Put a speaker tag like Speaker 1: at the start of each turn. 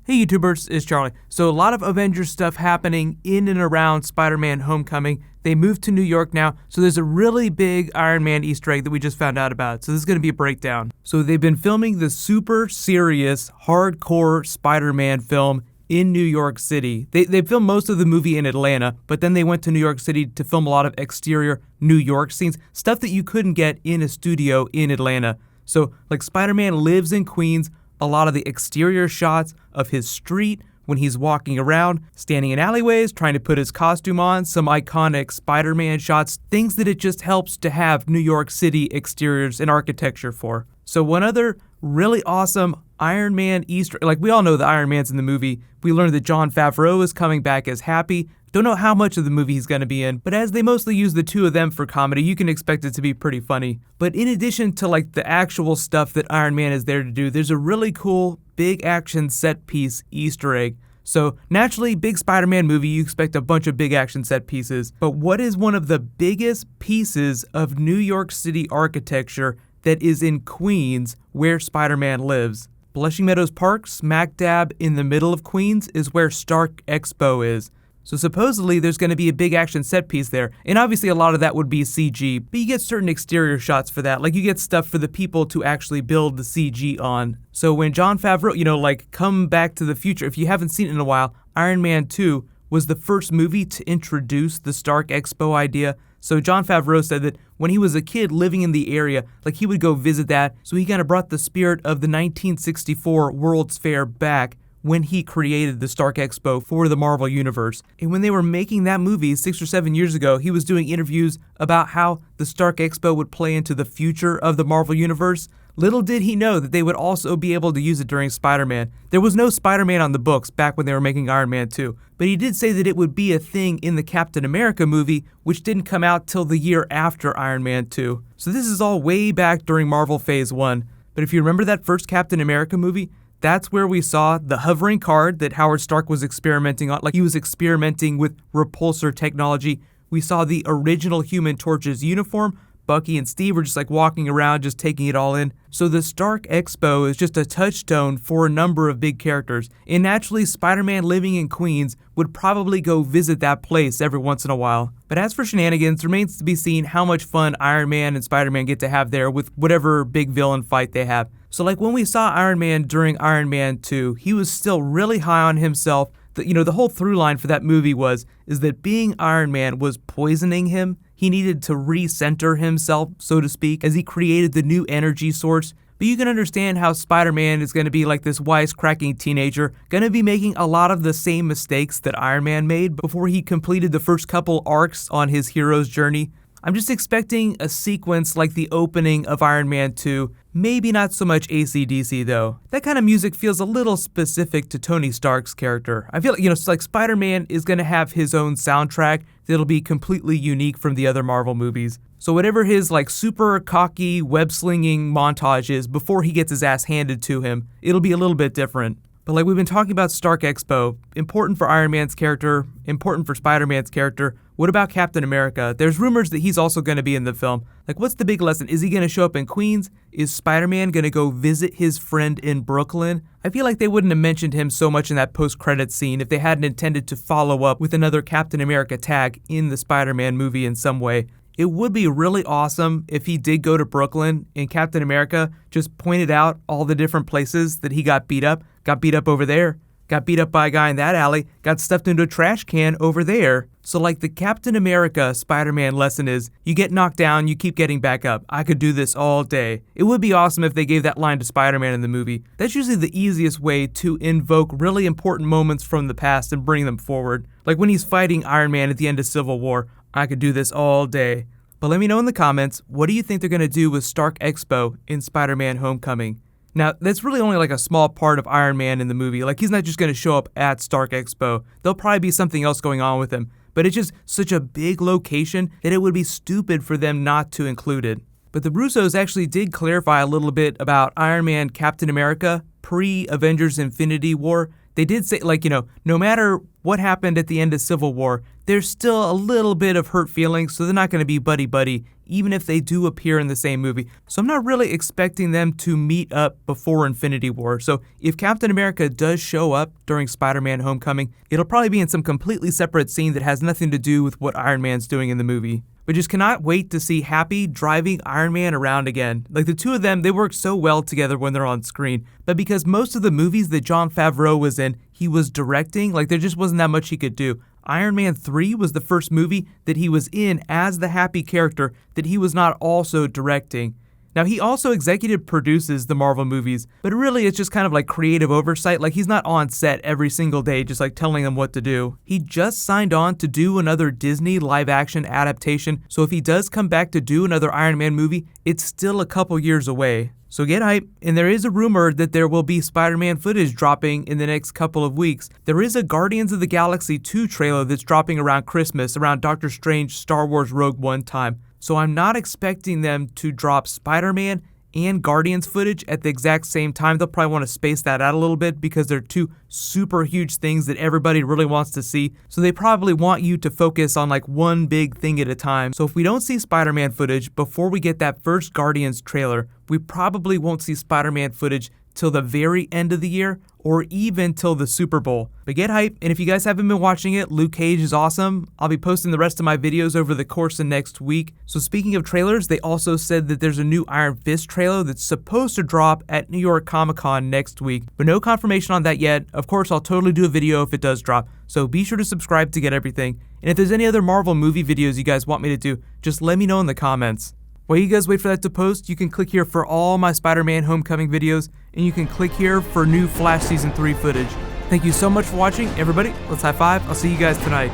Speaker 1: Hey YouTubers, it's Charlie. So a lot of Avengers stuff happening in and around Spider-Man Homecoming. They moved to New York now, so there's a really big Iron Man Easter egg that we just found out about. So this is going to be a breakdown. So they've been filming the super serious, hardcore Spider-Man film in New York City. They filmed most of the movie in Atlanta, but then they went to New York City to film a lot of exterior New York scenes, stuff that you couldn't get in a studio in Atlanta. So like Spider-Man lives in Queens, a lot of the exterior shots of his street when he's walking around, standing in alleyways, trying to put his costume on, some iconic Spider-Man shots, things that it just helps to have New York City exteriors and architecture for. So one other really awesome Iron Man Easter, like we all know the Iron Man's in the movie. We learned that Jon Favreau is coming back as Happy. Don't know how much of the movie he's going to be in, but as they mostly use the two of them for comedy, you can expect it to be pretty funny. But in addition to like the actual stuff that Iron Man is there to do, there's a really cool big action set piece Easter egg. So naturally, big Spider-Man movie, you expect a bunch of big action set pieces. But what is one of the biggest pieces of New York City architecture that is in Queens, where Spider-Man lives? Blushing Meadows Park, smack dab in the middle of Queens, is where Stark Expo is. So supposedly there's going to be a big action set piece there, and obviously a lot of that would be CG, but you get certain exterior shots for that, like you get stuff for the people to actually build the CG on. So when Jon Favreau, like come back to the future, if you haven't seen it in a while, Iron Man 2 was the first movie to introduce the Stark Expo idea. So Jon Favreau said that when he was a kid living in the area, like he would go visit that, so he kind of brought the spirit of the 1964 World's Fair back when he created the Stark Expo for the Marvel Universe. And when they were making that movie 6 or 7 years ago, he was doing interviews about how the Stark Expo would play into the future of the Marvel Universe. Little did he know that they would also be able to use it during Spider-Man. There was no Spider-Man on the books back when they were making Iron Man 2, but he did say that it would be a thing in the Captain America movie, which didn't come out till the year after Iron Man 2. So this is all way back during Marvel Phase 1. But if you remember that first Captain America movie, that's where we saw the hovering card that Howard Stark was experimenting on, like he was experimenting with repulsor technology. We saw the original Human Torch's uniform. Bucky and Steve were just like walking around, just taking it all in. So the Stark Expo is just a touchstone for a number of big characters. And naturally, Spider-Man living in Queens would probably go visit that place every once in a while. But as for shenanigans, it remains to be seen how much fun Iron Man and Spider-Man get to have there with whatever big villain fight they have. So like when we saw Iron Man during Iron Man 2, he was still really high on himself. The whole through line for that movie is that being Iron Man was poisoning him. He needed to recenter himself, so to speak, as he created the new energy source. But you can understand how Spider-Man is going to be like this wisecracking teenager, going to be making a lot of the same mistakes that Iron Man made before he completed the first couple arcs on his hero's journey. I'm just expecting a sequence like the opening of Iron Man 2, maybe not so much AC/DC though. That kind of music feels a little specific to Tony Stark's character. I feel like, it's like Spider-Man is going to have his own soundtrack that'll be completely unique from the other Marvel movies. So whatever his like super cocky web-slinging montage is before he gets his ass handed to him, it'll be a little bit different. But like we've been talking about Stark Expo, important for Iron Man's character, important for Spider-Man's character. What about Captain America? There's rumors that he's also going to be in the film. Like what's the big lesson? Is he going to show up in Queens? Is Spider-Man going to go visit his friend in Brooklyn? I feel like they wouldn't have mentioned him so much in that post-credits scene if they hadn't intended to follow up with another Captain America tag in the Spider-Man movie in some way. It would be really awesome if he did go to Brooklyn and Captain America just pointed out all the different places that he got beat up over there, got beat up by a guy in that alley, got stuffed into a trash can over there. So like the Captain America Spider-Man lesson is, you get knocked down, you keep getting back up. I could do this all day. It would be awesome if they gave that line to Spider-Man in the movie. That's usually the easiest way to invoke really important moments from the past and bring them forward. Like when he's fighting Iron Man at the end of Civil War, I could do this all day. But let me know in the comments, what do you think they're going to do with Stark Expo in Spider-Man Homecoming? Now, that's really only like a small part of Iron Man in the movie. Like, he's not just going to show up at Stark Expo. There'll probably be something else going on with him. But it's just such a big location that it would be stupid for them not to include it. But the Russos actually did clarify a little bit about Iron Man Captain America pre-Avengers Infinity War. they did say, like, no matter what happened at the end of Civil War, there's still a little bit of hurt feelings, so they're not going to be buddy-buddy, even if they do appear in the same movie. So I'm not really expecting them to meet up before Infinity War. So if Captain America does show up during Spider-Man Homecoming, it'll probably be in some completely separate scene that has nothing to do with what Iron Man's doing in the movie. But just cannot wait to see Happy driving Iron Man around again. Like, the two of them, they work so well together when they're on screen. But because most of the movies that Jon Favreau was in, he was directing, like, there just wasn't that much he could do. Iron Man 3 was the first movie that he was in as the Happy character that he was not also directing. Now, he also executive produces the Marvel movies, but really it's just kind of like creative oversight. Like, he's not on set every single day just like telling them what to do. He just signed on to do another Disney live-action adaptation, so if he does come back to do another Iron Man movie, it's still a couple years away. So get hype, and there is a rumor that there will be Spider-Man footage dropping in the next couple of weeks. There is a Guardians of the Galaxy 2 trailer that's dropping around Christmas, around Doctor Strange Star Wars Rogue One time. So I'm not expecting them to drop Spider-Man and Guardians footage at the exact same time. They'll probably want to space that out a little bit because they're two super huge things that everybody really wants to see. So they probably want you to focus on like one big thing at a time. So if we don't see Spider-Man footage before we get that first Guardians trailer, we probably won't see Spider-Man footage till the very end of the year or even till the Super Bowl. But get hype, and if you guys haven't been watching it, Luke Cage is awesome. I'll be posting the rest of my videos over the course of next week. So speaking of trailers, they also said that there's a new Iron Fist trailer that's supposed to drop at New York Comic Con next week, but no confirmation on that yet. Of course, I'll totally do a video if it does drop, so be sure to subscribe to get everything. And if there's any other Marvel movie videos you guys want me to do, just let me know in the comments. While you guys wait for that to post, you can click here for all my Spider-Man Homecoming videos, and you can click here for new Flash Season 3 footage. Thank you so much for watching, everybody. Let's high five. I'll see you guys tonight.